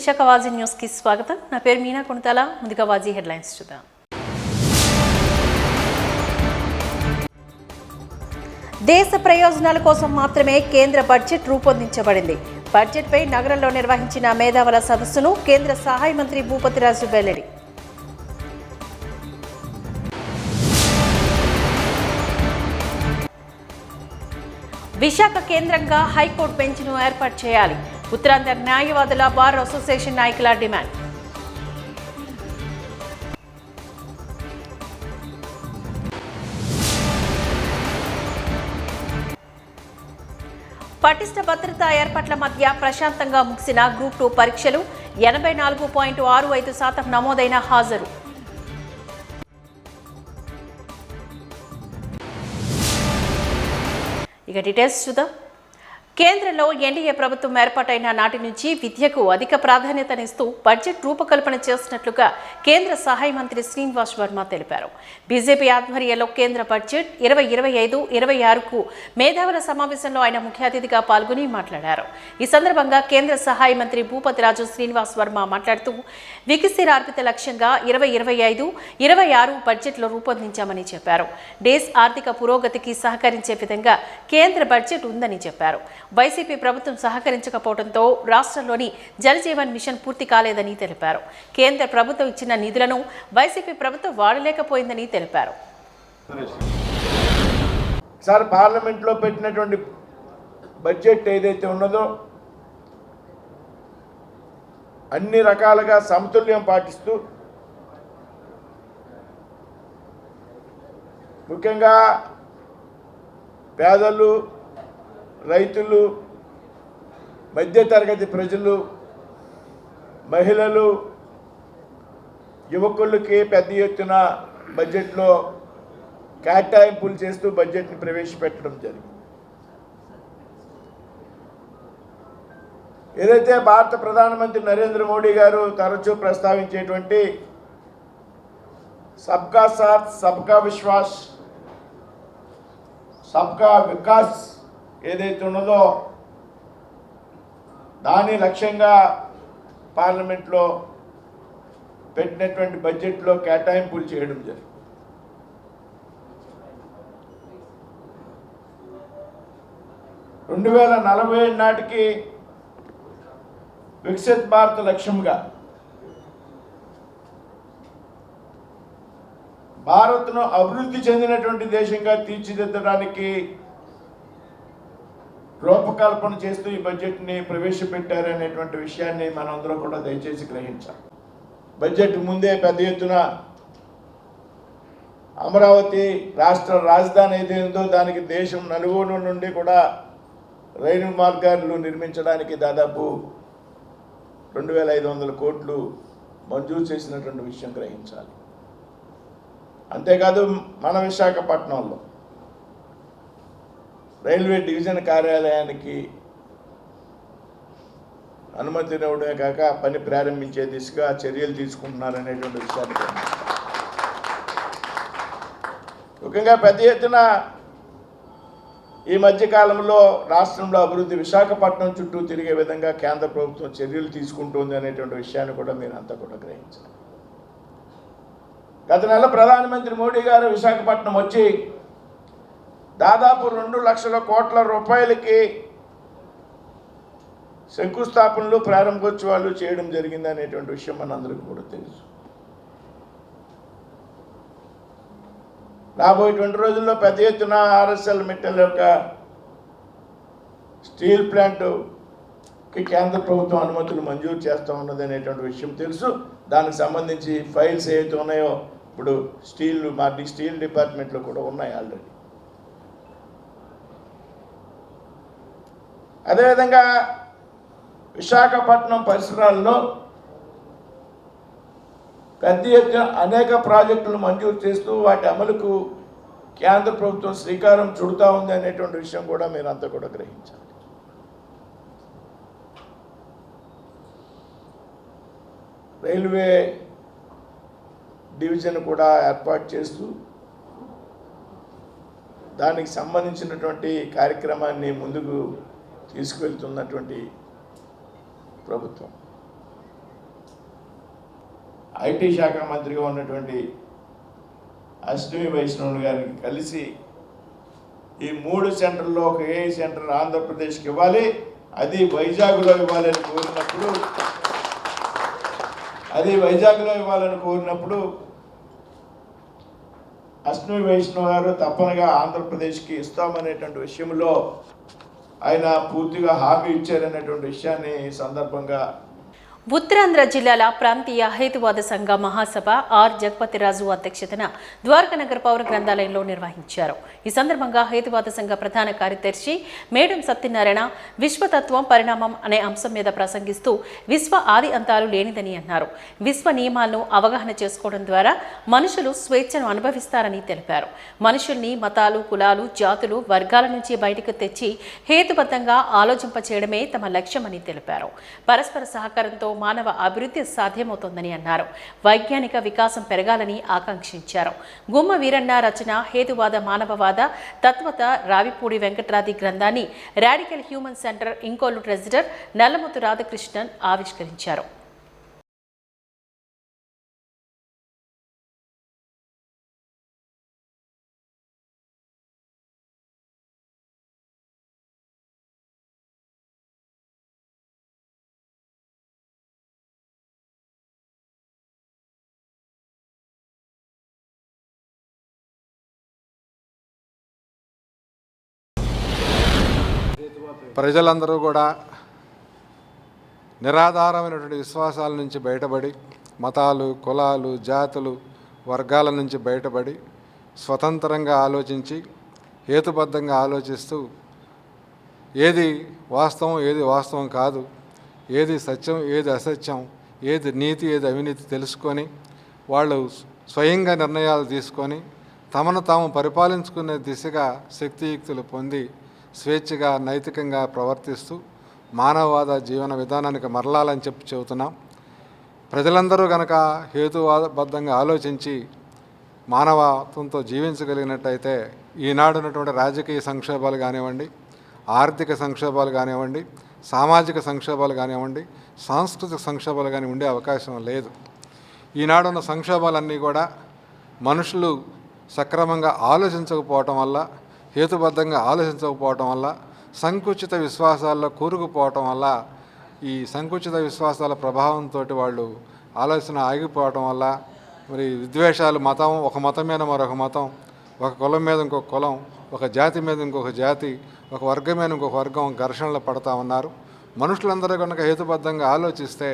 Visakha వాజీ news కి స్వాగతం. నా పేరు మీనా కొణతాల. ముందుగా వాజీ హెడ్లైన్స్ చూద్దాం. దేశ ప్రయోజనాల కోసం మాత్రమే కేంద్ర బడ్జెట్ రూపొందించబడింది. బడ్జెట్పై నగరంలో నిర్వహించిన మేధావుల సదస్సును కేంద్ర సహాయ మంత్రి భూపతిరాజు వెల్లడి. విశాఖ కేంద్రంగా హైకోర్టు బెంచ్ను ఏర్పాటు చేయాలి. ఉత్తరాంధ్ర న్యాయవాదుల బార్ అసోసియేషన్ నాయకుల డిమాండ్. పటిష్ట భద్రతా ఏర్పాట్ల మధ్య ప్రశాంతంగా ముగిసిన గ్రూప్ 2 పరీక్షలు 84.65% నమోదైన హాజరు. ఇక డీటెయిల్స్ చూద్దాం. కేంద్రంలో ఎన్డీఏ ప్రభుత్వం ఏర్పాటైన నాటి నుంచి విద్యకు అధిక ప్రాధాన్యతనిస్తూ బడ్జెట్ రూపకల్పన చేస్తున్నట్లుగా కేంద్ర సహాయ మంత్రి శ్రీనివాస్ వర్మ తెలిపారు. బీజేపీ ఆధ్వర్యంలో కేంద్ర బడ్జెట్ 2025-26కు మేధావుల సమావేశంలో ఆయన ముఖ్య అతిథిగా పాల్గొని మాట్లాడారు. ఈ సందర్భంగా కేంద్ర సహాయ మంత్రి భూపతిరాజు శ్రీనివాస్ వర్మ మాట్లాడుతూ వికసిత అర్పిత లక్ష్యంగా 2025-26 బడ్జెట్లో రూపొందించామని చెప్పారు. దేశ ఆర్థిక పురోగతికి సహకరించే విధంగా కేంద్ర బడ్జెట్ ఉందని చెప్పారు. వైసీపీ ప్రభుత్వం సహకరించకపోవడంతో రాష్ట్రంలోని జల్ జీవన్ మిషన్ పూర్తి కాలేదని తెలిపారు. కేంద్ర ప్రభుత్వం ఇచ్చిన నిధులను వైసీపీ ప్రభుత్వం వాడలేకపోయిందని తెలిపారు. సార్ పార్లమెంట్లో పెట్టినటువంటి బడ్జెట్ ఏదైతే ఉన్నదో అన్ని రకాలుగా సమతుల్యం పాటిస్తూ ముఖ్యంగా పేదలు, రైతులు, మధ్యతరగతి ప్రజలు, మహిళలు, యువకులకి పెద్ద ఎత్తున బడ్జెట్లో కేటాయింపులు చేస్తూ బడ్జెట్ని ప్రవేశపెట్టడం జరిగింది. ఏదైతే భారత ప్రధానమంత్రి నరేంద్ర మోడీ గారు తరచూ ప్రస్తావించేటువంటి సబ్కా సాత్, సబ్కా విశ్వాస్, సబ్కా వికాస్ ఏదైతే ఉన్నదో దాని లక్ష్యంగా పార్లమెంట్లో పెట్టినటువంటి బడ్జెట్లో కేటాయింపులు చేయడం జరిగింది. రెండు 2040 నాటికి వికసిత్ భారత్ లక్ష్యంగా భారత్ను అభివృద్ధి చెందినటువంటి దేశంగా తీర్చిదిద్దడానికి రూపకల్పన చేస్తూ ఈ బడ్జెట్ని ప్రవేశపెట్టారనేటువంటి విషయాన్ని మనందరూ కూడా దయచేసి గ్రహించాలి. బడ్జెట్ ముందే పెద్ద ఎత్తున అమరావతి రాష్ట్ర రాజధాని ఏదైందో దానికి దేశం నలుగురు నుండి కూడా రైలు మార్గాలు నిర్మించడానికి దాదాపు 2500 కోట్లు మంజూరు చేసినటువంటి విషయం గ్రహించాలి. అంతేకాదు మన విశాఖపట్నంలో రైల్వే డివిజన్ కార్యాలయానికి అనుమతినివ్వడమే కాక పని ప్రారంభించే దిశగా చర్యలు తీసుకుంటున్నారనేటువంటి విషయాన్ని ముఖ్యంగా పెద్ద ఎత్తున ఈ మధ్యకాలంలో రాష్ట్రంలో అభివృద్ధి విశాఖపట్నం చుట్టూ తిరిగే విధంగా కేంద్ర ప్రభుత్వం చర్యలు తీసుకుంటుంది అనేటువంటి విషయాన్ని కూడా మీరు అంతా కూడా గ్రహించాలి. గత నెల ప్రధానమంత్రి మోడీ గారు విశాఖపట్నం వచ్చి దాదాపు 2 లక్షల కోట్ల రూపాయలకి శంకుస్థాపనలు, ప్రారంభోత్సవాలు చేయడం జరిగింది అనేటువంటి విషయం మనందరికీ కూడా తెలుసు. రాబోయేటువంటి రోజుల్లో పెద్ద ఎత్తున ఆర్ఎస్ఎల్ మిట్టల్ యొక్క స్టీల్ ప్లాంట్కి కేంద్ర ప్రభుత్వం అనుమతులు మంజూరు చేస్తూ ఉన్నది అనేటువంటి విషయం తెలుసు. దానికి సంబంధించి ఫైల్స్ ఏవైతే ఉన్నాయో ఇప్పుడు స్టీల్ డిపార్ట్మెంట్లో కూడా ఉన్నాయి ఆల్రెడీ. అదేవిధంగా విశాఖపట్నం పరిసరాల్లో పెద్ద ఎత్తున అనేక ప్రాజెక్టులు మంజూరు చేస్తూ వాటి అమలుకు కేంద్ర ప్రభుత్వం శ్రీకారం చుడుతూ ఉంది అనేటువంటి విషయం కూడా మీరంతా కూడా గ్రహించాలి. రైల్వే డివిజన్ కూడా ఏర్పాటు చేస్తూ దానికి సంబంధించినటువంటి కార్యక్రమాన్ని ముందుకు తీసుకువెళ్తున్నటువంటి ప్రభుత్వం. ఐటీ శాఖ మంత్రిగా ఉన్నటువంటి అశ్విని వైష్ణవ్ గారికి కలిసి ఈ 3 సెంటర్లో ఒక ఏఐ సెంటర్ ఆంధ్రప్రదేశ్కి ఇవ్వాలి, అది వైజాగ్లో ఇవ్వాలని కోరినప్పుడు అశ్విని వైష్ణవ్ గారు తప్పనగా ఆంధ్రప్రదేశ్కి ఇస్తామనేటువంటి విషయంలో ఆయన పూర్తిగా హామీ ఇచ్చారనేటువంటి విషయాన్ని ఈ సందర్భంగా ఉత్తరాంధ్ర జిల్లాల ప్రాంతీయ హేతువాద సంఘ మహాసభ ఆర్ జగపతిరాజు అధ్యక్షతన ద్వారకానగర్ పౌర గ్రంథాలయంలో నిర్వహించారు. ఈ సందర్భంగా హేతువాద సంఘ ప్రధాన కార్యదర్శి మేడం సత్యనారాయణ విశ్వతత్వం పరిణామం అనే అంశం మీద ప్రసంగిస్తూ విశ్వ ఆది అంతాలు లేనిదని అన్నారు. విశ్వ నియమాలను అవగాహన చేసుకోవడం ద్వారా మనుషులు స్వేచ్ఛను అనుభవిస్తారని తెలిపారు. మనుషుల్ని మతాలు, కులాలు, జాతులు, వర్గాల నుంచి బయటకు తెచ్చి హేతుబద్ధంగా ఆలోచింపచేయడమే తమ లక్ష్యమని తెలిపారు. పరస్పర సహకారంతో మానవ అభివృద్ధి సాధ్యమవుతోందని అన్నారు. వైజ్ఞానిక వికాసం పెరగాలని ఆకాంక్షించారు. గుమ్మ వీరన్న రచన హేతువాద మానవవాద తత్వత రావిపూడి వెంకటరాది గ్రంథాన్ని radical human centre Inkollu treasurer Nallamuthu Radhakrishnan ఆవిష్కరించారు. ప్రజలందరూ కూడా నిరాధారమైనటువంటి విశ్వాసాల నుంచి బయటపడి మతాలు, కులాలు, జాతులు, వర్గాల నుంచి బయటపడి స్వతంత్రంగా ఆలోచించి హేతుబద్ధంగా ఆలోచిస్తూ ఏది వాస్తవం, ఏది వాస్తవం కాదు, ఏది సత్యం, ఏది అసత్యం, ఏది నీతి, ఏది అవినీతి తెలుసుకొని వాళ్ళు స్వయంగా నిర్ణయాలు తీసుకొని తమను తాము పరిపాలించుకునే దిశగా శక్తియుక్తులు పొంది స్వేచ్ఛగా నైతికంగా ప్రవర్తిస్తూ మానవవాద జీవన విధానానికి మరలాలని చెబుతున్నాం. ప్రజలందరూ కనుక హేతుబద్ధంగా ఆలోచించి మానవత్వంతో జీవించగలిగినట్టయితే ఈనాడున్నటువంటి రాజకీయ సంక్షోభాలు కానివ్వండి, ఆర్థిక సంక్షోభాలు కానివ్వండి, సామాజిక సంక్షోభాలు కానివ్వండి, సాంస్కృతిక సంక్షోభాలు కానీ ఉండే అవకాశం లేదు. ఈనాడున్న సంక్షోభాలన్నీ కూడా మనుషులు సక్రమంగా ఆలోచించకపోవటం వల్ల, హేతుబద్ధంగా ఆలోచించకపోవటం వల్ల, సంకుచిత విశ్వాసాల్లో కూరుకుపోవటం వల్ల, ఈ సంకుచిత విశ్వాసాల ప్రభావంతో వాళ్ళు ఆలోచన ఆగిపోవటం వల్ల మరి విద్వేషాలు, మతం, ఒక మతం మీద మరొక మతం, ఒక కులం మీద ఇంకొక కులం, ఒక జాతి మీద ఇంకొక జాతి, ఒక వర్గం మీద ఇంకొక వర్గం ఘర్షణలు పడతా ఉన్నారు. మనుషులందరూ కనుక హేతుబద్ధంగా ఆలోచిస్తే,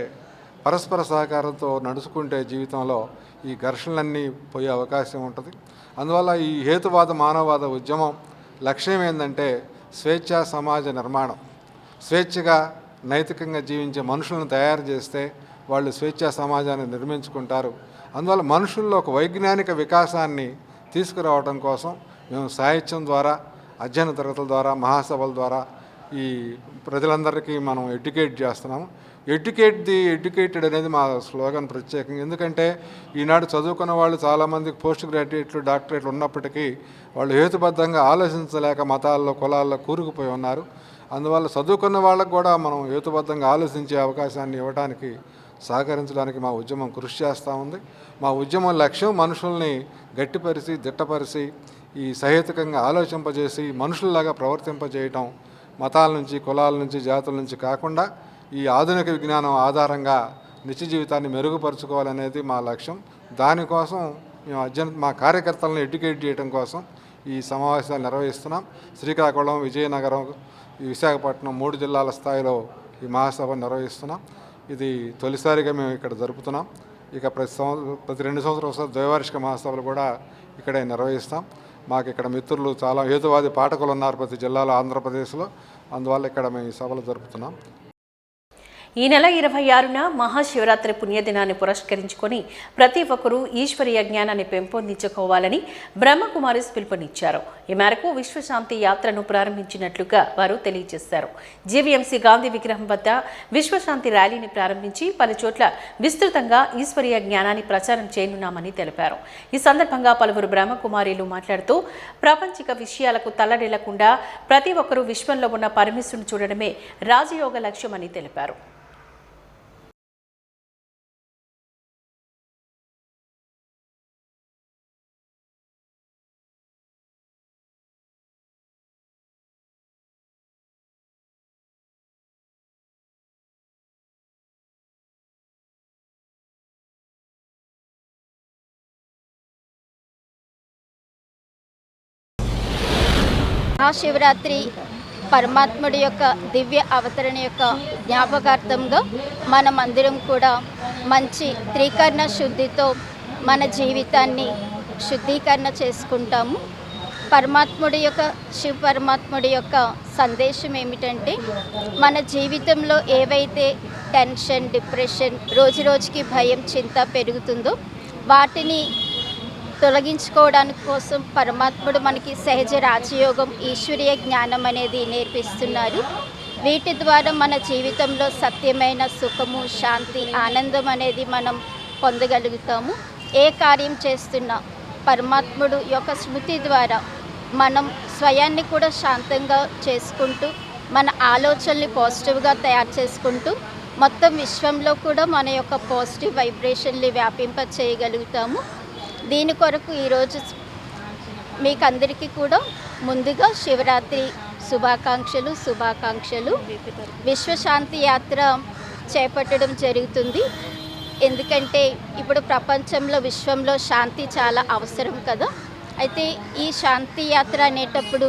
పరస్పర సహకారంతో నడుచుకుంటే జీవితంలో ఈ ఘర్షణలన్నీ పోయే అవకాశం ఉంటుంది. అందువల్ల ఈ హేతువాద మానవవాద ఉద్యమం లక్ష్యం ఏంటంటే స్వేచ్ఛా సమాజ నిర్మాణం. స్వేచ్ఛగా నైతికంగా జీవించే మనుషులను తయారు చేస్తే వాళ్ళు స్వేచ్ఛా సమాజాన్ని నిర్మించుకుంటారు. అందువల్ల మనుషుల్లో ఒక వైజ్ఞానిక వికాసాన్ని తీసుకురావడం కోసం మేము సాహిత్యం ద్వారా, అధ్యయన తరగతుల ద్వారా, మహాసభల ద్వారా ఈ ప్రజలందరికీ మనం ఎడ్యుకేట్ చేస్తున్నాము. ఎడ్యుకేట్ ది ఎడ్యుకేటెడ్ అనేది మా స్లోగన్ ప్రత్యేకంగా. ఎందుకంటే ఈనాడు చదువుకున్న వాళ్ళు చాలామందికి పోస్ట్ గ్రాడ్యుయేట్లు, డాక్టరేట్లు ఉన్నప్పటికీ వాళ్ళు హేతుబద్ధంగా ఆలోచించలేక మతాల్లో, కులాల్లో కూరుకుపోయి ఉన్నారు. అందువల్ల చదువుకున్న వాళ్ళకు కూడా మనం హేతుబద్ధంగా ఆలోచించే అవకాశాన్ని ఇవ్వడానికి, సహకరించడానికి మా ఉద్యమం కృషి చేస్తూ ఉంది. మా ఉద్యమం లక్ష్యం మనుషుల్ని గట్టిపరిచి, దిట్టపరిచి, ఈ సహేతుకంగా ఆలోచింపజేసి మనుషుల్లాగా ప్రవర్తింపజేయటం, మతాల నుంచి, కులాల నుంచి, జాతుల నుంచి కాకుండా ఈ ఆధునిక విజ్ఞానం ఆధారంగా నిత్య జీవితాన్ని మెరుగుపరుచుకోవాలనేది మా లక్ష్యం. దానికోసం మేము మా కార్యకర్తలను ఎడ్యుకేట్ చేయడం కోసం ఈ సమావేశాలు నిర్వహిస్తున్నాం. శ్రీకాకుళం, విజయనగరం, విశాఖపట్నం 3 జిల్లాల స్థాయిలో ఈ మహాసభ నిర్వహిస్తున్నాం. ఇది తొలిసారిగా మేము ఇక్కడ జరుపుతున్నాం. ఇక ప్రతి 2 సంవత్సరాలు ఒకసారి ద్వైవార్షిక మహాసభలు కూడా ఇక్కడే నిర్వహిస్తాం. మాకు ఇక్కడ మిత్రులు చాలా హేతువాది పాఠకులు ఉన్నారు ప్రతి జిల్లాలో, ఆంధ్రప్రదేశ్లో. అందువల్ల ఇక్కడ మేము ఈ సభలు జరుపుతున్నాం. ఈ నెల 26న మహాశివరాత్రి పుణ్యదినాన్ని పురస్కరించుకొని ప్రతి ఒక్కరూ ఈశ్వరీయ జ్ఞానాన్ని పెంపొందించుకోవాలని బ్రహ్మకుమారిస్ పిలుపునిచ్చారు. ఈ మేరకు విశ్వశాంతి యాత్రను ప్రారంభించినట్లుగా వారు తెలియజేశారు. జీవీఎంసీ గాంధీ విగ్రహం వద్ద విశ్వశాంతి ర్యాలీని ప్రారంభించి పలు చోట్ల విస్తృతంగా ఈశ్వరీయ జ్ఞానాన్ని ప్రచారం చేయనున్నామని తెలిపారు. ఈ సందర్భంగా పలువురు బ్రహ్మకుమారీలు మాట్లాడుతూ ప్రాపంచిక విషయాలకు తల్లడిల్లకుండా ప్రతి ఒక్కరూ విశ్వంలో ఉన్న పరమేశ్వరుని చూడడమే రాజయోగ లక్ష్యమని తెలిపారు. ఆ శివరాత్రి పరమాత్ముడి యొక్క దివ్య అవతరణ యొక్క జ్ఞాపకార్థంగా మనమందరం కూడా మంచి త్రికరణ శుద్ధితో మన జీవితాన్ని శుద్ధీకరణ చేసుకుంటాము. శివ పరమాత్ముడి యొక్క సందేశం ఏమిటంటే, మన జీవితంలో ఏవైతే టెన్షన్, డిప్రెషన్, రోజురోజుకి భయం, చింత పెరుగుతుందో వాటిని తొలగించుకోవడానికి కోసం పరమాత్ముడు మనకి సహజ రాజయోగం, ఈశ్వరీయ జ్ఞానం అనేది నేర్పిస్తున్నారు. వీటి ద్వారా మన జీవితంలో సత్యమైన సుఖము, శాంతి, ఆనందం అనేది మనం పొందగలుగుతాము. ఏ కార్యం చేస్తున్నా పరమాత్ముడు యొక్క స్మృతి ద్వారా మనం స్వయాన్ని కూడా శాంతంగా చేసుకుంటూ, మన ఆలోచనల్ని పాజిటివ్గా తయారు చేసుకుంటూ మొత్తం విశ్వంలో కూడా మన యొక్క పాజిటివ్ వైబ్రేషన్ని వ్యాపింప చేయగలుగుతాము. దీని కొరకు ఈరోజు మీకు అందరికీ కూడా ముందుగా శివరాత్రి శుభాకాంక్షలు. విశ్వశాంతి యాత్ర చేపట్టడం జరుగుతుంది. ఎందుకంటే ఇప్పుడు ప్రపంచంలో, విశ్వంలో శాంతి చాలా అవసరం కదా. అయితే ఈ శాంతి యాత్ర అనేటప్పుడు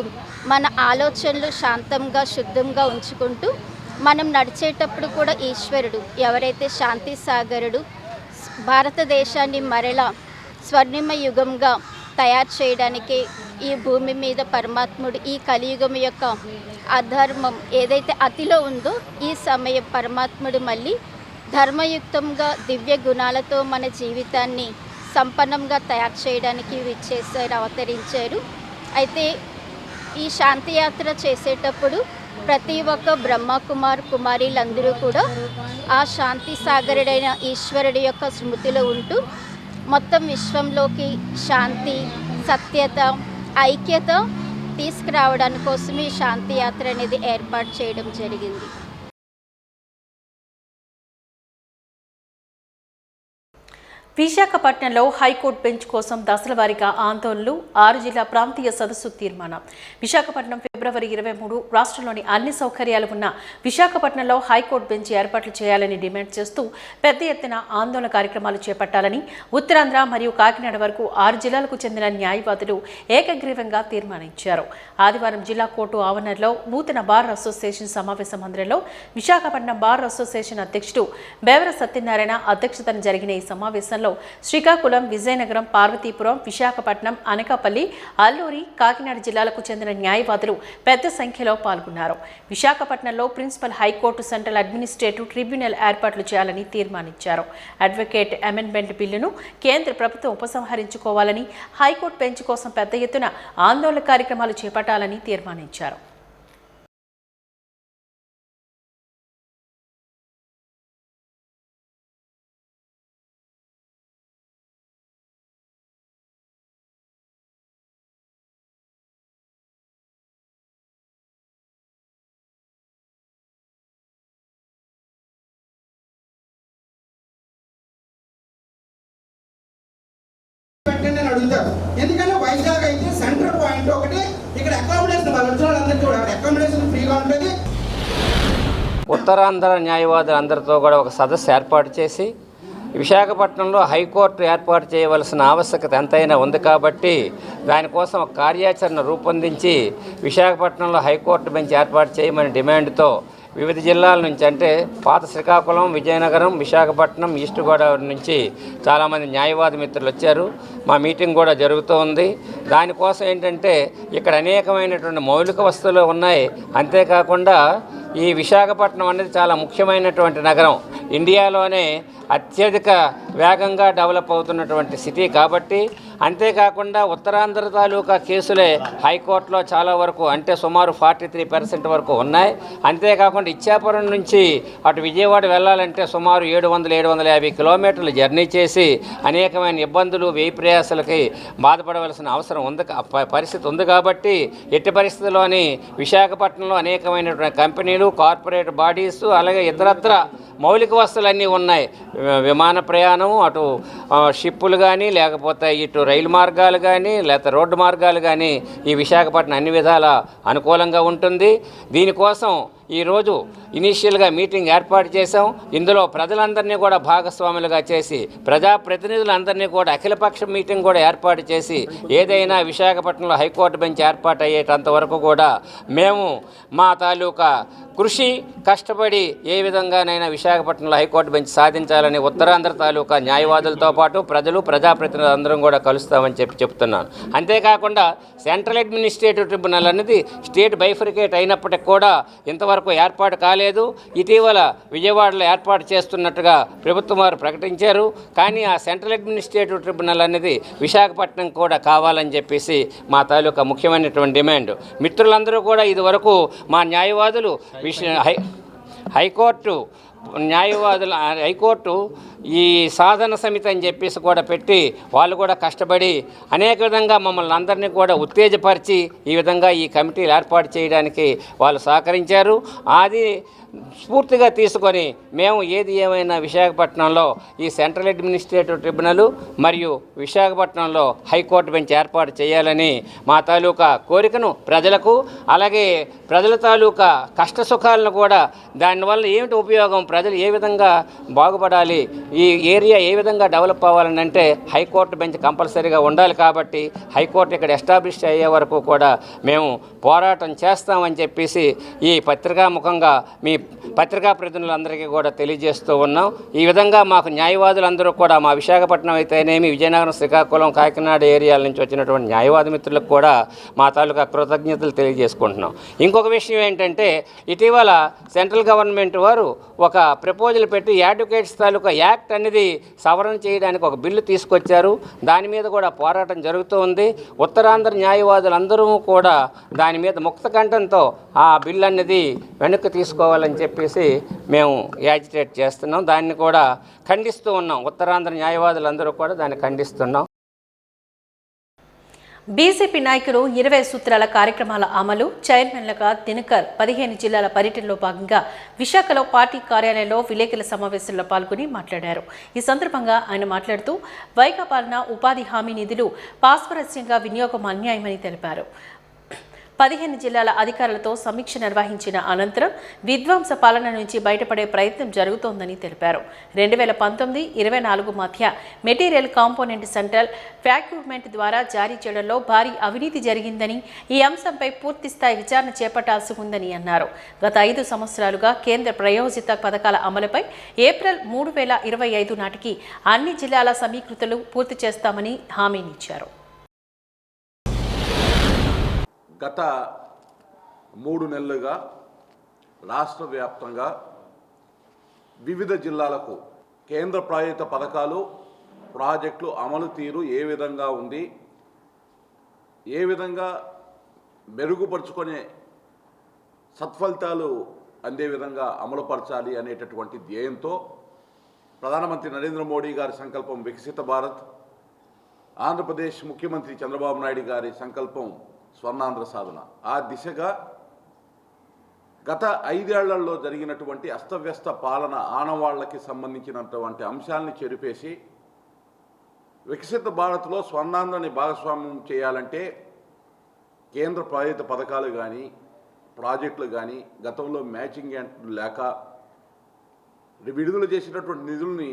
మన ఆలోచనలు శాంతంగా, శుద్ధంగా ఉంచుకుంటూ మనం నడిచేటప్పుడు కూడా ఈశ్వరుడు, ఎవరైతే శాంతి సాగరుడు, భారతదేశాన్ని మరలా స్వర్ణిమ యుగంగా తయారు చేయడానికి ఈ భూమి మీద పరమాత్ముడు ఈ కలియుగం యొక్క అధర్మం ఏదైతే అతిలో ఉందో ఈ సమయం పరమాత్ముడు మళ్ళీ ధర్మయుక్తంగా దివ్య గుణాలతో మన జీవితాన్ని సంపన్నంగా తయారు చేయడానికి అవతరించారు. అయితే ఈ శాంతి యాత్ర చేసేటప్పుడు ప్రతి ఒక్క కుమారీలందరూ కూడా ఆ శాంతి సాగరుడైన ఈశ్వరుడి యొక్క స్మృతిలో ఉంటూ మొత్తం విశ్వంలోకి శాంతి, సత్యత, ఐక్యత తీసుకురావడానికి కోసం ఈ శాంతి యాత్ర అనేది ఏర్పాటు చేయడం జరిగింది. విశాఖపట్నంలో హైకోర్టు బెంచ్ కోసం దశల వారీగా ఆందోళనలు, 6 జిల్లా ప్రాంతీయ సదస్సు తీర్మానం. విశాఖపట్నం ఫిబ్రవరి 23 రాష్ట్రంలోని అన్ని సౌకర్యాలు ఉన్న విశాఖపట్నంలో హైకోర్టు బెంచ్ ఏర్పాట్లు చేయాలని డిమాండ్ చేస్తూ పెద్ద ఎత్తున ఆందోళన కార్యక్రమాలు చేపట్టాలని ఉత్తరాంధ్ర మరియు కాకినాడ వరకు 6 జిల్లాలకు చెందిన న్యాయవాదులు ఏకగ్రీవంగా తీర్మానించారు. ఆదివారం జిల్లా కోర్టు ఆవరణలో నూతన బార్ అసోసియేషన్ సమావేశ మందిరంలో విశాఖపట్నం బార్ అసోసియేషన్ అధ్యక్షుడు బేవర సత్యనారాయణ అధ్యక్షతన జరిగిన ఈ సమావేశంలో శ్రీకాకుళం, విజయనగరం, పార్వతీపురం, విశాఖపట్నం, అనకాపల్లి, అల్లూరి, కాకినాడ జిల్లాలకు చెందిన న్యాయవాదులు పెద్ద సంఖ్యలో పాల్గొన్నారు. విశాఖపట్నంలో principal high court, central administrative tribunal ఏర్పాట్లు చేయాలని తీర్మానించారు. అడ్వకేట్ అమెండ్మెంట్ బిల్లును కేంద్ర ప్రభుత్వం ఉపసంహరించుకోవాలని, హైకోర్టు బెంచ్ కోసం పెద్ద ఎత్తున ఆందోళన కార్యక్రమాలు చేపట్టాలని తీర్మానించారు. అడుగుతారు. ఎందుకంటే వైజాగ్ అయితే సెంట్రల్ పాయింట్ ఒకటి, ఇక్కడ అకామిడేషన్ వాళ్ళు వచ్చిన వాళ్ళందరికీ కూడా అకామిడేషన్ ఫ్రీగా ఉంటుంది. ఉత్తరాంధ్ర న్యాయవాదులందరితో కూడా ఒక సదస్సు ఏర్పాటు చేసి విశాఖపట్నంలో హైకోర్టు ఏర్పాటు చేయవలసిన ఆవశ్యకత ఎంతైనా ఉంది కాబట్టి దానికోసం ఒక కార్యాచరణ రూపొందించి విశాఖపట్నంలో హైకోర్టు బెంచ్ ఏర్పాటు చేయమని డిమాండ్తో వివిధ జిల్లాల నుంచి, అంటే పాత శ్రీకాకుళం, విజయనగరం, విశాఖపట్నం, ఈస్ట్ గోదావరి నుంచి చాలామంది న్యాయవాది మిత్రులు వచ్చారు. మా మీటింగ్ కూడా జరుగుతూ ఉంది. దానికోసం ఏంటంటే ఇక్కడ అనేకమైనటువంటి మౌలిక వస్తువులు ఉన్నాయి. అంతేకాకుండా ఈ విశాఖపట్నం అనేది చాలా ముఖ్యమైనటువంటి నగరం. ఇండియాలోనే అత్యధిక వేగంగా డెవలప్ అవుతున్నటువంటి సిటీ కాబట్టి, అంతేకాకుండా ఉత్తరాంధ్ర తాలూకా కేసులే హైకోర్టులో చాలా వరకు, అంటే సుమారు 43% వరకు ఉన్నాయి. అంతేకాకుండా ఇచ్చాపురం నుంచి అటు విజయవాడ వెళ్ళాలంటే సుమారు 700-750 కిలోమీటర్లు జర్నీ చేసి అనేకమైన ఇబ్బందులు, వ్యయ ప్రయాసాలకి బాధపడవలసిన అవసరం ఉంది, పరిస్థితి ఉంది. కాబట్టి ఎట్టి పరిస్థితుల్లోని విశాఖపట్నంలో అనేకమైనటువంటి కంపెనీలు, కార్పొరేట్ బాడీస్, అలాగే ఇతరత్ర మౌలిక వస్తువులన్నీ ఉన్నాయి. విమాన ప్రయాణం, అటు షిప్పులు కానీ, లేకపోతే ఇటు రైలు మార్గాలు కానీ, లేకపోతే రోడ్డు మార్గాలు కానీ ఈ విశాఖపట్నం అన్ని విధాల అనుకూలంగా ఉంటుంది. దీనికోసం ఈరోజు ఇనీషియల్గా మీటింగ్ ఏర్పాటు చేశాం. ఇందులో ప్రజలందరినీ కూడా భాగస్వాములుగా చేసి ప్రజాప్రతినిధులందరినీ కూడా అఖిలపక్ష మీటింగ్ కూడా ఏర్పాటు చేసి ఏదైనా విశాఖపట్నంలో హైకోర్టు బెంచ్ ఏర్పాటు అయ్యేటంత వరకు కూడా మేము మా తాలూకా కృషి కష్టపడి ఏ విధంగానైనా విశాఖపట్నంలో హైకోర్టు బెంచ్ సాధించాలని ఉత్తరాంధ్ర తాలూకా న్యాయవాదులతో పాటు ప్రజలు ప్రజాప్రతినిధులు అందరం కూడా కలుస్తామని చెప్తున్నాను. అంతేకాకుండా సెంట్రల్ అడ్మినిస్ట్రేటివ్ ట్రిబ్యునల్ అనేది స్టేట్ బైఫరికేట్ అయినప్పటికి కూడా ఇంతవరకు ఏర్పాటు కాలేదు. ఇటీవల విజయవాడలో ఏర్పాటు చేస్తున్నట్టుగా ప్రభుత్వం వారు ప్రకటించారు. కానీ ఆ సెంట్రల్ అడ్మినిస్ట్రేటివ్ ట్రిబ్యునల్ అనేది విశాఖపట్నం కూడా కావాలని చెప్పేసి మా తాలూకా ముఖ్యమైనటువంటి డిమాండ్. మిత్రులందరూ కూడా ఇదివరకు మా న్యాయవాదులు హైకోర్టు ఈ సాధన సమితి అని చెప్పేసి కూడా పెట్టి వాళ్ళు కూడా కష్టపడి అనేక విధంగా మమ్మల్ని అందరినీ కూడా ఉత్తేజపరిచి ఈ విధంగా ఈ కమిటీలు ఏర్పాటు చేయడానికి వాళ్ళు సహకరించారు. అది స్ఫూర్తిగా తీసుకొని మేము ఏది ఏమైనా విశాఖపట్నంలో ఈ సెంట్రల్ అడ్మినిస్ట్రేటివ్ ట్రిబ్యునల్ మరియు విశాఖపట్నంలో హైకోర్టు బెంచ్ ఏర్పాటు చేయాలని మా తాలూకా కోరికను ప్రజలకు, అలాగే ప్రజల తాలూకా కష్ట సుఖాలను కూడా దానివల్ల ఏమిటి ఉపయోగం, ప్రజలు ఏ విధంగా బాగుపడాలి, ఈ ఏరియా ఏ విధంగా డెవలప్ అవ్వాలని అంటే హైకోర్టు బెంచ్ కంపల్సరీగా ఉండాలి. కాబట్టి హైకోర్టు ఇక్కడ ఎస్టాబ్లిష్ అయ్యే వరకు కూడా మేము పోరాటం చేస్తామని చెప్పేసి ఈ పత్రికాముఖంగా మీ పత్రికా ప్రతినిధులందరికీ కూడా తెలియజేస్తూ ఉన్నాం. ఈ విధంగా మాకు న్యాయవాదులందరూ కూడా మా విశాఖపట్నం అయితేనేమి, విజయనగరం, శ్రీకాకుళం, కాకినాడ ఏరియాల నుంచి వచ్చినటువంటి న్యాయవాది మిత్రులకు కూడా మా తాలూకా కృతజ్ఞతలు తెలియజేసుకుంటున్నాం. ఇంకొక విషయం ఏంటంటే ఇటీవల సెంట్రల్ గవర్నమెంట్ వారు ఒక ప్రపోజల్ పెట్టి అడ్వకేట్స్ తాలూకా యాక్ట్ అనేది సవరణ చేయడానికి ఒక బిల్లు తీసుకొచ్చారు. దాని మీద కూడా పోరాటం జరుగుతూ ఉంది. ఉత్తరాంధ్ర న్యాయవాదులందరూ కూడా దాని మీద ముక్త కంఠంతో ఆ బిల్లు అనేది వెనక్కి తీసుకోవాలని చెప్పేసి మేము యాజిటేట్ చేస్తున్నాం. దాన్ని కూడా ఖండిస్తూ ఉన్నాం. ఉత్తరాంధ్ర న్యాయవాదులందరూ కూడా దాన్ని ఖండిస్తున్నాం. బీజేపీ నాయకులు 20 సూత్రాల కార్యక్రమాల అమలు, చైర్మన్లుగా దినకర్ 15 జిల్లాల పర్యటనలో భాగంగా విశాఖలో పార్టీ కార్యాలయంలో విలేకరుల సమావేశంలో పాల్గొని మాట్లాడారు. ఈ సందర్భంగా ఆయన మాట్లాడుతూ వైకా పాలన, ఉపాధి హామీ నిధులు పాస్పరస్యంగా వినియోగం అన్యాయమని తెలిపారు. 15 జిల్లాల అధికారులతో సమీక్ష నిర్వహించిన అనంతరం విధ్వంస పాలన నుంచి బయటపడే ప్రయత్నం జరుగుతోందని తెలిపారు. 2019-24 మధ్య మెటీరియల్ కాంపోనెంట్ సెంట్రల్ ఫ్యాక్యూర్మెంట్ ద్వారా జారీ చేయడంలో భారీ అవినీతి జరిగిందని, ఈ అంశంపై పూర్తిస్థాయి విచారణ చేపట్టాల్సి ఉందని అన్నారు. గత 5 సంవత్సరాలుగా కేంద్ర ప్రయోజిత పథకాల అమలుపై ఏప్రిల్ 2025 నాటికి అన్ని జిల్లాల సమీకృతులు పూర్తి చేస్తామని హామీనిచ్చారు. గత 3 నెలలుగా రాష్ట్ర వ్యాప్తంగా వివిధ జిల్లాలకు కేంద్ర ప్రాయోజిత పథకాలు, ప్రాజెక్టులు అమలు తీరు ఏ విధంగా ఉంది, ఏ విధంగా మెరుగుపరుచుకునే సత్ఫలితాలు అందే విధంగా అమలుపరచాలి అనేటటువంటి ధ్యేయంతో ప్రధానమంత్రి నరేంద్ర మోడీ గారి సంకల్పం వికసిత భారత్, ఆంధ్రప్రదేశ్ ముఖ్యమంత్రి చంద్రబాబు నాయుడు గారి సంకల్పం స్వర్ణాంధ్ర సాధన, ఆ దిశగా గత 5 ఏళ్లలో జరిగినటువంటి అస్తవ్యస్త పాలన ఆనవాళ్లకి సంబంధించినటువంటి అంశాలని చెరిపేసి వికసిత భారత్లో స్వర్ణాంధ్రని భాగస్వామ్యం చేయాలంటే కేంద్ర ప్రాయోజిత పథకాలు కానీ, ప్రాజెక్టులు కానీ గతంలో మ్యాచింగ్ లేక విడుదల చేసినటువంటి నిధుల్ని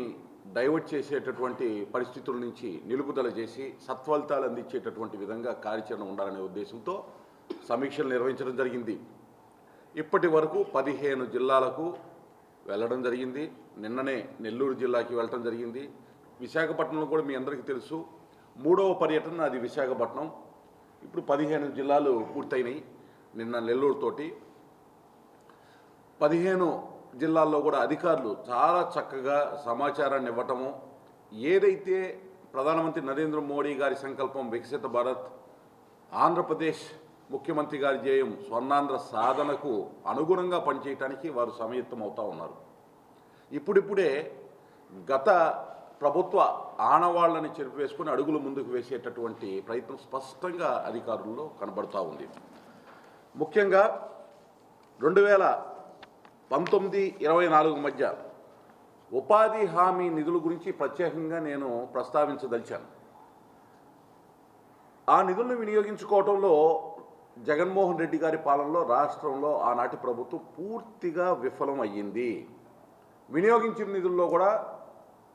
డైవర్ట్ చేసేటటువంటి పరిస్థితుల నుంచి నిలుపుదల చేసి సత్ఫలితాలు అందించేటటువంటి విధంగా కార్యాచరణ ఉండాలనే ఉద్దేశంతో సమీక్షలు నిర్వహించడం జరిగింది. ఇప్పటి వరకు 15 జిల్లాలకు వెళ్ళడం జరిగింది. నిన్ననే నెల్లూరు జిల్లాకి వెళ్ళడం జరిగింది. విశాఖపట్నంలో కూడా మీ అందరికీ తెలుసు, 3వ పర్యటన అది విశాఖపట్నం. ఇప్పుడు 15 జిల్లాలు పూర్తయినాయి. నిన్న నెల్లూరుతోటి 15 జిల్లాల్లో కూడా అధికారులు చాలా చక్కగా సమాచారాన్ని ఇవ్వటము, ఏదైతే ప్రధానమంత్రి నరేంద్ర మోడీ గారి సంకల్పం వికసిత భారత్, ఆంధ్రప్రదేశ్ ముఖ్యమంత్రి గారి ధ్యేయం స్వర్ణాంధ్ర సాధనకు అనుగుణంగా పనిచేయడానికి వారు సమాయత్తం అవుతూ ఉన్నారు. ఇప్పుడిప్పుడే గత ప్రభుత్వ ఆనవాళ్లని చెరిపివేసుకుని అడుగులు ముందుకు వేసేటటువంటి ప్రయత్నం స్పష్టంగా అధికారుల్లో కనబడుతూ ఉంది. ముఖ్యంగా 2019-24 మధ్య ఉపాధి హామీ నిధుల గురించి ప్రత్యేకంగా నేను ప్రస్తావించదలిచాను. ఆ నిధులను వినియోగించుకోవడంలో జగన్మోహన్ రెడ్డి గారి పాలనలో రాష్ట్రంలో ఆనాటి ప్రభుత్వం పూర్తిగా విఫలం అయ్యింది. వినియోగించిన నిధుల్లో కూడా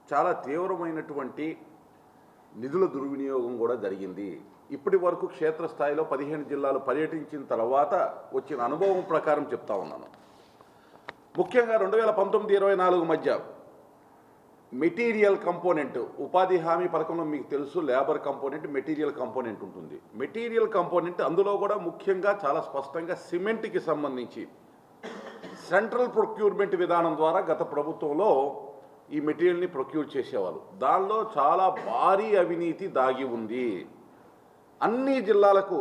చాలా తీవ్రమైనటువంటి నిధుల దుర్వినియోగం కూడా జరిగింది. ఇప్పటి వరకు క్షేత్రస్థాయిలో 15 జిల్లాలు పర్యటించిన తర్వాత వచ్చిన అనుభవం ప్రకారం చెప్తా ఉన్నాను. ముఖ్యంగా 2019-24 మధ్య మెటీరియల్ కంపోనెంట్, ఉపాధి హామీ పథకంలో మీకు తెలుసు లేబర్ కంపోనెంట్, మెటీరియల్ కంపోనెంట్ ఉంటుంది. మెటీరియల్ కంపోనెంట్ అందులో కూడా ముఖ్యంగా చాలా స్పష్టంగా సిమెంట్కి సంబంధించి సెంట్రల్ ప్రొక్యూర్మెంట్ విధానం ద్వారా గత ప్రభుత్వంలో ఈ మెటీరియల్ని ప్రొక్యూర్ చేసేవాళ్ళు. దానిలో చాలా భారీ అవినీతి దాగి ఉంది. అన్ని జిల్లాలకు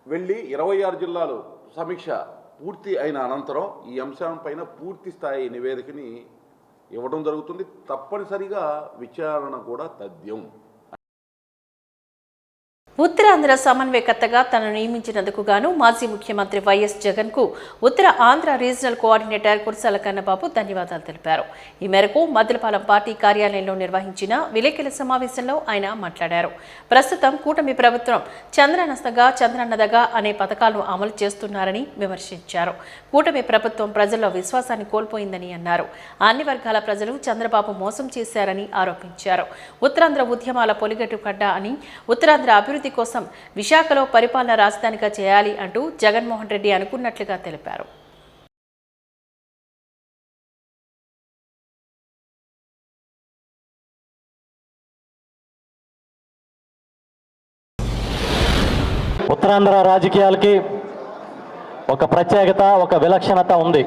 వెళ్ళి 26 జిల్లాలు సమీక్ష పూర్తి అయిన అనంతరం ఈ అంశం పైన పూర్తి స్థాయి నివేదికని ఇవ్వడం జరుగుతుంది. తప్పనిసరిగా విచారణ కూడా తథ్యం. ఉత్తరాంధ్ర సమన్వయకర్తగా తనను నియమించినందుకు గాను మాజీ ముఖ్యమంత్రి వైఎస్ జగన్ కు ఉత్తర ఆంధ్ర రీజనల్ కోఆర్డినేటర్ కురసాల కన్నబాబు ధన్యవాదాలు తెలిపారు. ఈ మేరకు మద్దిలపాలెం పార్టీ కార్యాలయంలో నిర్వహించిన విలేకరుల సమావేశంలో ఆయన మాట్లాడారు. ప్రస్తుతం కూటమి ప్రభుత్వం చంద్రనస్తగా చంద్రన్నదగా అనే పథకాలను అమలు చేస్తున్నారని విమర్శించారు. కూటమి ప్రభుత్వం ప్రజల్లో విశ్వాసాన్ని కోల్పోయిందని అన్నారు. అన్ని వర్గాల ప్రజలు చంద్రబాబు మోసం చేశారని ఆరోపించారు. ఉత్తరాంధ్ర ఉద్యమాల పొలిగట్టు కడ్డా అని ఉత్తరాంధ్ర అభివృద్ధి కోసం విశాఖలో పరిపాలన రాజధానిగా చేయాలి అంటూ జగన్మోహన్ రెడ్డి అనుకున్నట్లుగా తెలిపారు. ఉత్తరాంధ్ర రాజకీయాలకి ఒక ప్రత్యేకత, ఒక విలక్షణత ఉంది.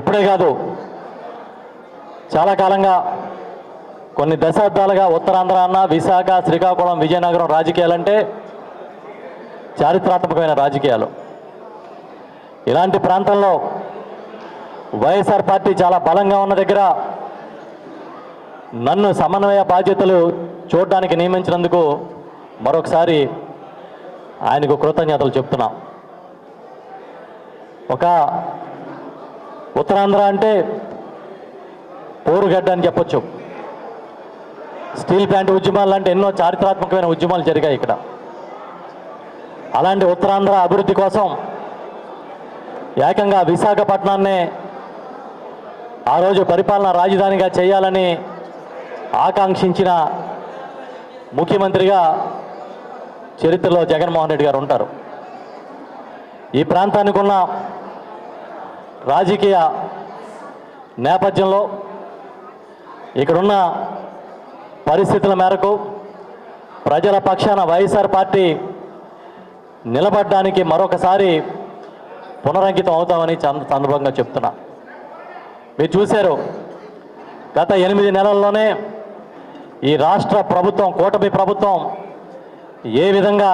ఇప్పుడే కాదు, చాలా కాలంగా కొన్ని దశాబ్దాలుగా ఉత్తరాంధ్ర అన్న విశాఖ, శ్రీకాకుళం, విజయనగరం రాజకీయాలంటే చారిత్రాత్మకమైన రాజకీయాలు. ఇలాంటి ప్రాంతంలో వైఎస్ఆర్ పార్టీ చాలా బలంగా ఉన్న దగ్గర నన్ను సమన్వయ బాధ్యతలు చూడడానికి నియమించినందుకు మరొకసారి ఆయనకు కృతజ్ఞతలు చెప్తున్నాం. ఒక ఉత్తరాంధ్ర అంటే పోరుగడ్డ అని చెప్పొచ్చు. స్టీల్ ప్లాంట్ ఉద్యమాలు లాంటి ఎన్నో చారిత్రాత్మకమైన ఉద్యమాలు జరిగాయి ఇక్కడ. అలాంటి ఉత్తరాంధ్ర అభివృద్ధి కోసం ఏకంగా విశాఖపట్నాన్నే ఆ రోజు పరిపాలనా రాజధానిగా చేయాలని ఆకాంక్షించిన ముఖ్యమంత్రిగా చరిత్రలో జగన్మోహన్ రెడ్డి గారు ఉంటారు. ఈ ప్రాంతానికి ఉన్న రాజకీయ నేపథ్యంలో ఇక్కడున్న పరిస్థితుల మేరకు ప్రజల పక్షాన వైఎస్ఆర్ పార్టీ నిలబడడానికి మరొకసారి పునరంకితం అవుతామని సందర్భంగా చెప్తున్నా. మీరు చూశారు, గత 8 నెలల్లోనే ఈ రాష్ట్ర ప్రభుత్వం, కూటమి ప్రభుత్వం ఏ విధంగా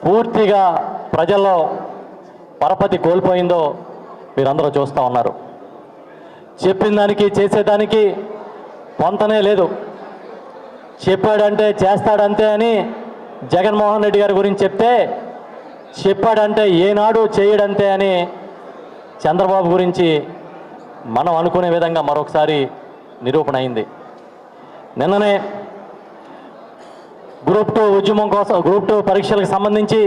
పూర్తిగా ప్రజల్లో పరపతి కోల్పోయిందో మీరందరూ చూస్తూ ఉన్నారు. చెప్పిన దానికి చేసేదానికి పొంతనే లేదు. చెప్పాడంటే చేస్తాడంతే అని జగన్మోహన్ రెడ్డి గారి గురించి చెప్తే, చెప్పాడంటే ఏనాడు చేయడంతే అని చంద్రబాబు గురించి మనం అనుకునే విధంగా మరొకసారి నిరూపణ అయింది. నిన్ననే గ్రూప్ 2 ఉద్యమం కోసం, గ్రూప్ 2 పరీక్షలకు సంబంధించి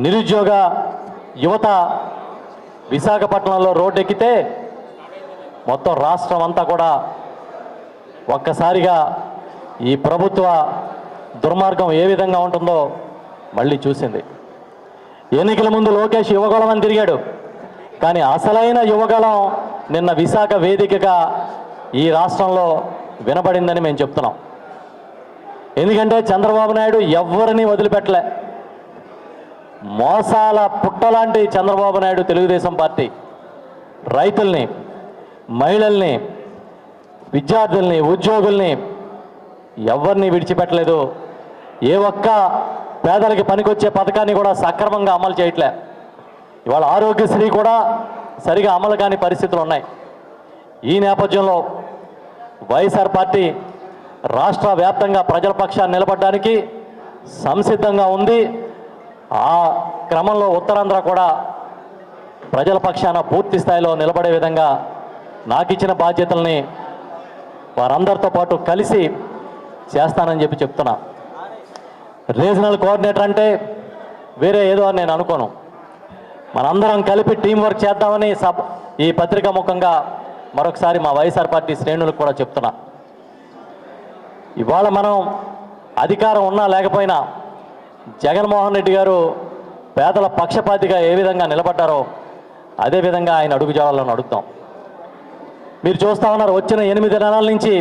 నిరుద్యోగ యువత విశాఖపట్నంలో రోడ్డు ఎక్కితే మొత్తం రాష్ట్రం అంతా కూడా ఒక్కసారిగా ఈ ప్రభుత్వ దుర్మార్గం ఏ విధంగా ఉంటుందో మళ్ళీ చూసింది. ఎన్నికల ముందు లోకేష్ యువగళం అని తిరిగాడు, కానీ అసలైన యువగళం నిన్న విశాఖ వేదికగా ఈ రాష్ట్రంలో వినబడిందని మేము చెప్తున్నాం. ఎందుకంటే చంద్రబాబు నాయుడు ఎవరిని వదిలిపెట్టలే. మోసాల పుట్టలాంటి చంద్రబాబు నాయుడు తెలుగుదేశం పార్టీ రైతుల్ని, మహిళల్ని, విద్యార్థుల్ని, ఉద్యోగుల్ని ఎవరిని విడిచిపెట్టలేదు. ఏ ఒక్క పేదలకి పనికొచ్చే పథకాన్ని కూడా సక్రమంగా అమలు చేయట్లే. ఇవాళ ఆరోగ్యశ్రీ కూడా సరిగా అమలు కాని పరిస్థితులు ఉన్నాయి. ఈ నేపథ్యంలో వైఎస్ఆర్ పార్టీ రాష్ట్ర వ్యాప్తంగా ప్రజల పక్షాన్ని నిలబడడానికి సంసిద్ధంగా ఉంది. ఆ క్రమంలో ఉత్తరాంధ్ర కూడా ప్రజల పక్షాన పూర్తి స్థాయిలో నిలబడే విధంగా నాకు ఇచ్చిన బాధ్యతల్ని వారందరితో పాటు కలిసి చేస్తానని చెప్తున్నా. రీజనల్ కోఆర్డినేటర్ అంటే వేరే ఏదో అని నేను అనుకోను. మనందరం కలిపి టీం వర్క్ చేద్దామని ఈ పత్రికా ముఖంగా మరొకసారి మా వైఎస్ఆర్ పార్టీ శ్రేణులకు కూడా చెప్తున్నా. ఇవాళ మనం అధికారం ఉన్నా లేకపోయినా జగన్మోహన్ రెడ్డి గారు పేదల పక్షపాతిగా ఏ విధంగా నిలబడ్డారో అదేవిధంగా ఆయన అడుగుజాడల్లో నడుద్దాం. మీరు చూస్తూ ఉన్నారు, వచ్చిన 8 నెలల నుంచి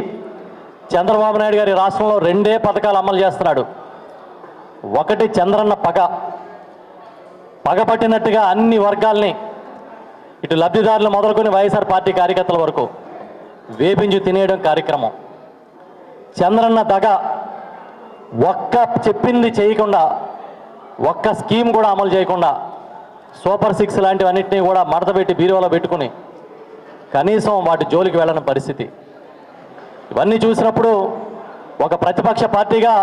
చంద్రబాబు నాయుడు గారి రాష్ట్రంలో 2 పథకాలు అమలు చేస్తున్నాడు. ఒకటి చంద్రన్న పగపట్టినట్టుగా అన్ని వర్గాల్ని, ఇటు లబ్ధిదారులు మొదలుకొని వైఎస్ఆర్ పార్టీ కార్యకర్తల వరకు వేపించి తినేయడం కార్యక్రమం. చంద్రన్న ఒక్క చెప్పింది చేయకుండా, ఒక్క స్కీమ్ కూడా అమలు చేయకుండా, సూపర్ 6 లాంటివన్నింటినీ కూడా మడతపెట్టి బీరువాలో పెట్టుకుని కనీసం వాటి జోలికి వెళ్ళని పరిస్థితి. ఇవన్నీ చూసినప్పుడు ఒక ప్రతిపక్ష పార్టీగా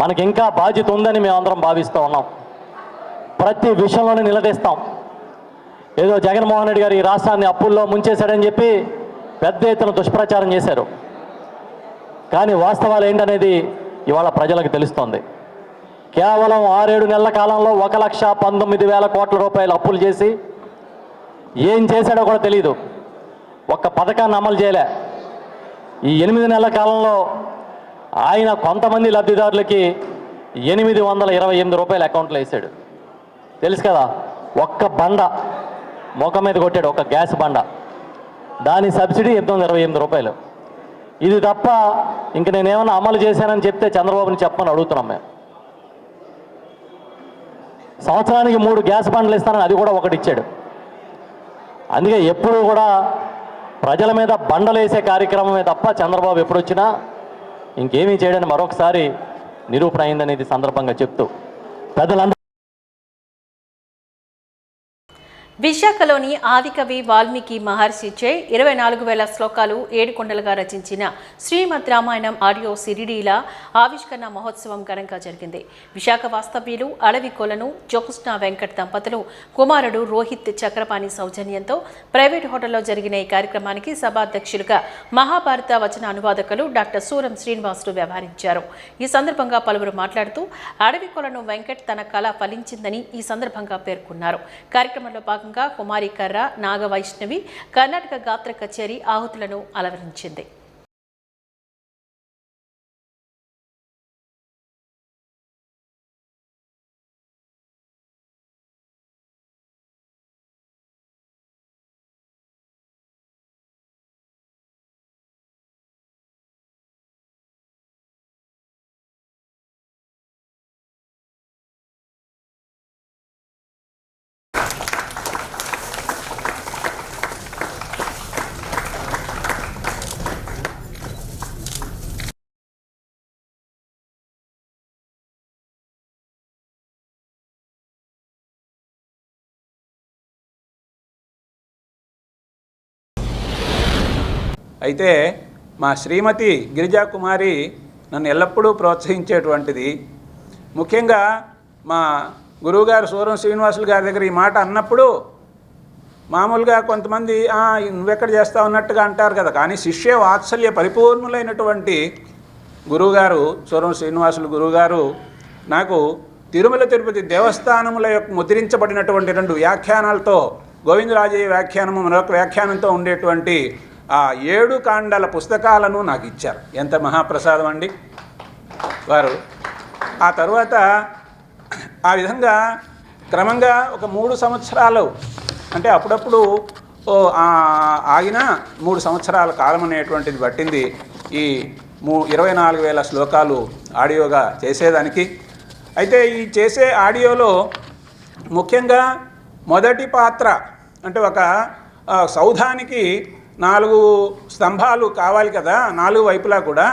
మనకి ఇంకా బాధ్యత ఉందని మేమందరం భావిస్తూ ఉన్నాం. ప్రతి విషయంలోనే నిలదీస్తాం. ఏదో జగన్మోహన్ రెడ్డి గారు ఈ రాష్ట్రాన్ని అప్పుల్లో ముంచేశాడని చెప్పి పెద్ద ఎత్తున దుష్ప్రచారం చేశారు. కానీ వాస్తవాలు ఏంటనేది ఇవాళ ప్రజలకు తెలుస్తోంది. కేవలం 6-7 నెలల కాలంలో 1,19,000 కోట్ల రూపాయలు అప్పులు చేసి ఏం చేశాడో కూడా తెలియదు. ఒక్క పథకాన్ని అమలు చేయలే. ఈ 8 నెలల కాలంలో ఆయన కొంతమంది లబ్ధిదారులకి 828 రూపాయలు అకౌంట్లో వేసాడు. తెలుసు కదా, ఒక్క బండ ముఖం మీద కొట్టాడు, ఒక గ్యాస్ బండ, దాని సబ్సిడీ 828 రూపాయలు. ఇది తప్ప ఇంక నేనేమన్నా అమలు చేశానని చెప్తే చంద్రబాబుని చెప్పమని అడుగుతున్నాం మేము. సంవత్సరానికి 3 గ్యాస్ బండ్లు ఇస్తానని అది కూడా ఒకటి ఇచ్చాడు. అందుకే ఎప్పుడు కూడా ప్రజల మీద బండలు వేసే కార్యక్రమమే తప్ప చంద్రబాబు ఎప్పుడు వచ్చినా ఇంకేమీ చేయడానికి మరొకసారి నిరూపణ అయిందనేది సందర్భంగా చెప్తూ పెద్దలందరూ విశాఖలోని ఆదికవి వాల్మీకి మహర్షిచే 24,000 శ్లోకాలు 7 కొండలుగా రచించిన శ్రీమద్ రామాయణం ఆడియో సిరిడీల ఆవిష్కరణ మహోత్సవం ఘనంగా జరిగింది. విశాఖ వాస్తవ్యులు అడవి కొలను జ్యోత్స్న వెంకట్ దంపతులు కుమారుడు రోహిత్ చక్రపాణి సౌజన్యంతో ప్రైవేట్ హోటల్లో జరిగిన ఈ కార్యక్రమానికి సభాధ్యక్షులుగా మహాభారత వచన అనువాదకులు డాక్టర్ సూరం శ్రీనివాసులు వ్యవహరించారు. ఈ సందర్భంగా పలువురు మాట్లాడుతూ అడవి కొలను వెంకట్ తన కళ ఫలించిందని ఈ సందర్భంగా పేర్కొన్నారు. కార్యక్రమంలో భాగంగా కుమారి కర్ర నాగ వైష్ణవి కర్ణాటక గాత్ర కచేరీ ఆహుతులను అలవరించింది. అయితే మా శ్రీమతి గిరిజాకుమారి నన్ను ఎల్లప్పుడూ ప్రోత్సహించేటువంటిది. ముఖ్యంగా మా గురువుగారు సూరం శ్రీనివాసులు గారి దగ్గర ఈ మాట అన్నప్పుడు మామూలుగా కొంతమంది నువ్వెక్కడ చేస్తావు అన్నట్టుగా అంటారు కదా, కానీ శిష్య వాత్సల్య పరిపూర్ణులైనటువంటి గురువుగారు సూరం శ్రీనివాసులు గురువుగారు నాకు తిరుమల తిరుపతి దేవస్థానముల యొక్క ముద్రించబడినటువంటి 2 వ్యాఖ్యానాలతో గోవిందరాజయ్య వ్యాఖ్యానము మరొక వ్యాఖ్యానంతో ఉండేటువంటి ఆ 7 కాండాల పుస్తకాలను నాకు ఇచ్చారు. ఎంత మహాప్రసాదం అండి వారు. ఆ తర్వాత ఆ విధంగా క్రమంగా ఒక 3 సంవత్సరాలు, అంటే అప్పుడప్పుడు ఆగిన 3 సంవత్సరాల కాలం అనేటువంటిది పట్టింది ఈ 24,000 శ్లోకాలు ఆడియోగా చేసేదానికి. అయితే ఈ చేసే ఆడియోలో ముఖ్యంగా మొదటి పాత్ర అంటే ఒక సౌధానికి 4 స్తంభాలు కావాలి కదా, 4 వైపులా కూడా.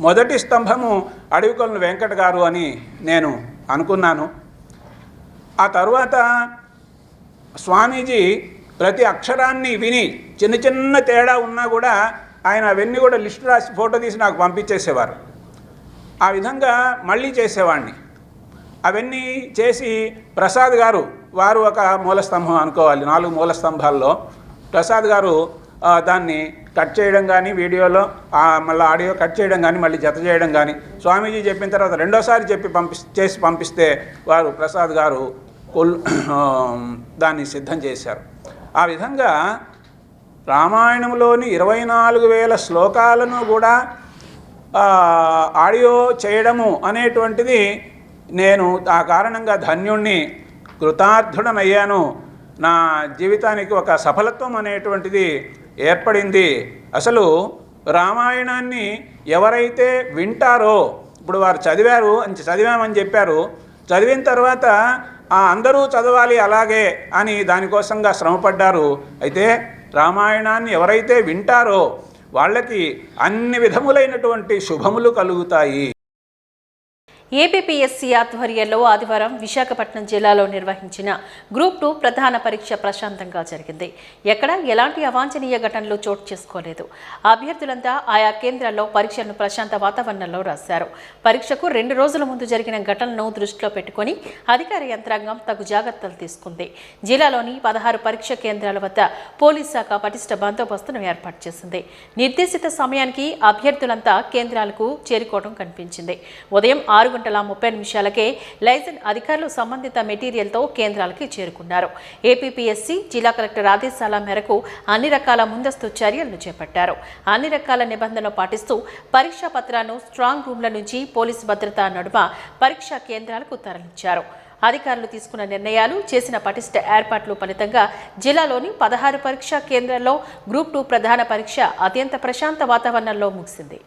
మొదటి స్తంభము అడవికొలను వెంకట గారు అని నేను అనుకున్నాను. ఆ తరువాత స్వామీజీ ప్రతి అక్షరాన్ని విని చిన్న చిన్న తేడా ఉన్నా కూడా ఆయన అవన్నీ కూడా లిస్టు రాసి ఫోటో తీసి నాకు పంపించేసేవారు. ఆ విధంగా మళ్ళీ చేసేవాడిని. అవన్నీ చేసి ప్రసాద్ గారు ఒక మూలస్తంభం అనుకోవాలి, 4 మూల స్తంభాల్లో ప్రసాద్ గారు దాన్ని కట్ చేయడం కానీ వీడియోలో మళ్ళీ ఆడియో కట్ చేయడం కానీ మళ్ళీ జత చేయడం కానీ స్వామీజీ చెప్పిన తర్వాత రెండోసారి చేసి పంపిస్తే వారు ప్రసాద్ గారు దాన్ని సిద్ధం చేశారు. ఆ విధంగా రామాయణంలోని 24,000 శ్లోకాలను కూడా ఆడియో చేయడము అనేటువంటిది నేను ఆ కారణంగా ధన్యుణ్ణి, కృతార్థుడనయ్యాను. నా జీవితానికి ఒక సఫలత్వం అనేటువంటిది ఏర్పడింది. అసలు రామాయణాన్ని ఎవరైతే వింటారో, ఇప్పుడు వారు చదివామని చెప్పారు, చదివిన తర్వాత అందరూ చదవాలి అలాగే అని దానికోసంగా శ్రమపడ్డారు. అయితే రామాయణాన్ని ఎవరైతే వింటారో వాళ్ళకి అన్ని విధములైనటువంటి శుభములు కలుగుతాయి. ఏపీపీఎస్సీ ఆధ్వర్యంలో ఆదివారం విశాఖపట్నం జిల్లాలో నిర్వహించిన గ్రూప్ 2 ప్రధాన పరీక్ష ప్రశాంతంగా జరిగింది. ఎక్కడ ఎలాంటి అవాంఛనీయ ఘటనలు చోటు చేసుకోలేదు. అభ్యర్థులంతా ఆయా కేంద్రాల్లో పరీక్షలను ప్రశాంత వాతావరణంలో రాశారు. పరీక్షకు 2 రోజుల ముందు జరిగిన ఘటనను దృష్టిలో పెట్టుకుని అధికార యంత్రాంగం తగు జాగ్రత్తలు తీసుకుంది. జిల్లాలోని 16 పరీక్ష కేంద్రాల వద్ద పోలీస్ శాఖ పటిష్ట బందోబస్తును ఏర్పాటు చేసింది. నిర్దేశిత సమయానికి అభ్యర్థులంతా కేంద్రాలకు చేరుకోవడం కనిపించింది. ఉదయం 6:30 లైసెన్స్ అధికారులు సంబంధిత మెటీరియల్తో కేంద్రాలకి చేరుకున్నారు. ఏపీపీఎస్సీ జిల్లా కలెక్టర్ ఆదేశాల మేరకు అన్ని రకాల ముందస్తు చర్యలను చేపట్టారు. అన్ని రకాల నిబంధనలు పాటిస్తూ పరీక్షా పత్రాలను స్ట్రాంగ్ రూమ్ల నుంచి పోలీసు భద్రతా నడుమ పరీక్షా కేంద్రాలకు తరలించారు. అధికారులు తీసుకున్న నిర్ణయాలు, చేసిన పటిష్ట ఏర్పాట్ల ఫలితంగా జిల్లాలోని 16 పరీక్షా కేంద్రాల్లో గ్రూప్ 2 ప్రధాన పరీక్ష అత్యంత ప్రశాంత వాతావరణంలో ముగిసింది.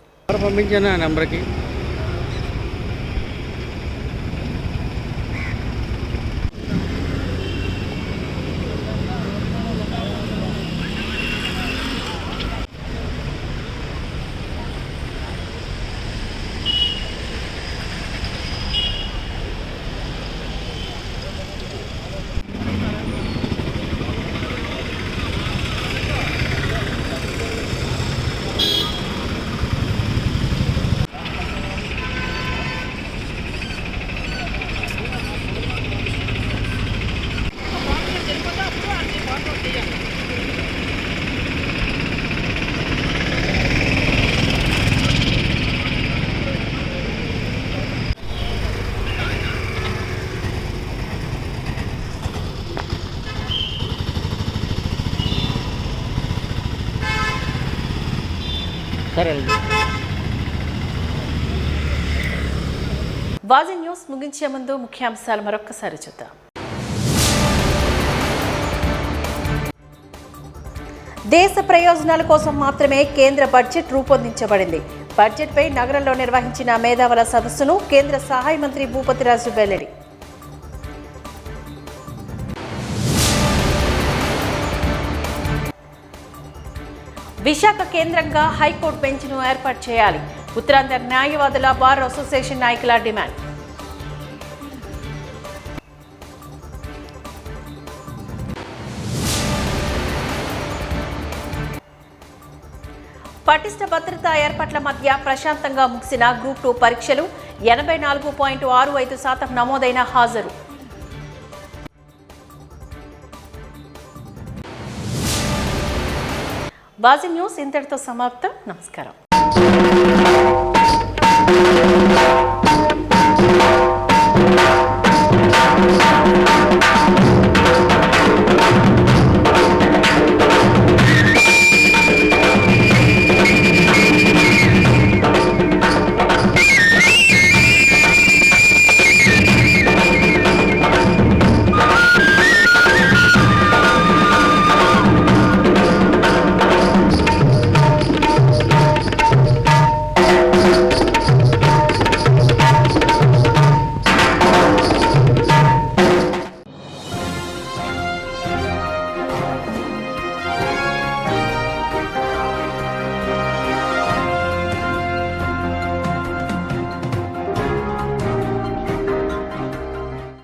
వాజీ న్యూస్ ముగించే ముందు ముఖ్యాంశాలు మరొక్కసారి చూద్దాం. దేశ ప్రయోజనాల కోసం మాత్రమే కేంద్ర బడ్జెట్ రూపొందించబడింది. బడ్జెట్పై నగరంలో నిర్వహించిన మేధావుల సదస్సును కేంద్ర సహాయ మంత్రి భూపతిరాజు వెల్లడి. విశాఖ కేంద్రంగా హైకోర్టు బెంచ్ను ఏర్పాటు చేయాలి. ఉత్తరాంధ్ర న్యాయవాదుల బార్ అసోసియేషన్ నాయకుల డిమాండ్. పటిష్ట భద్రతా ఏర్పాట్ల మధ్య ప్రశాంతంగా ముగిసిన గ్రూప్ 2 పరీక్షలు 84.65% నమోదైన హాజరు. వాజీ న్యూస్ ఇంతటితో సమాప్తం. నమస్కారం.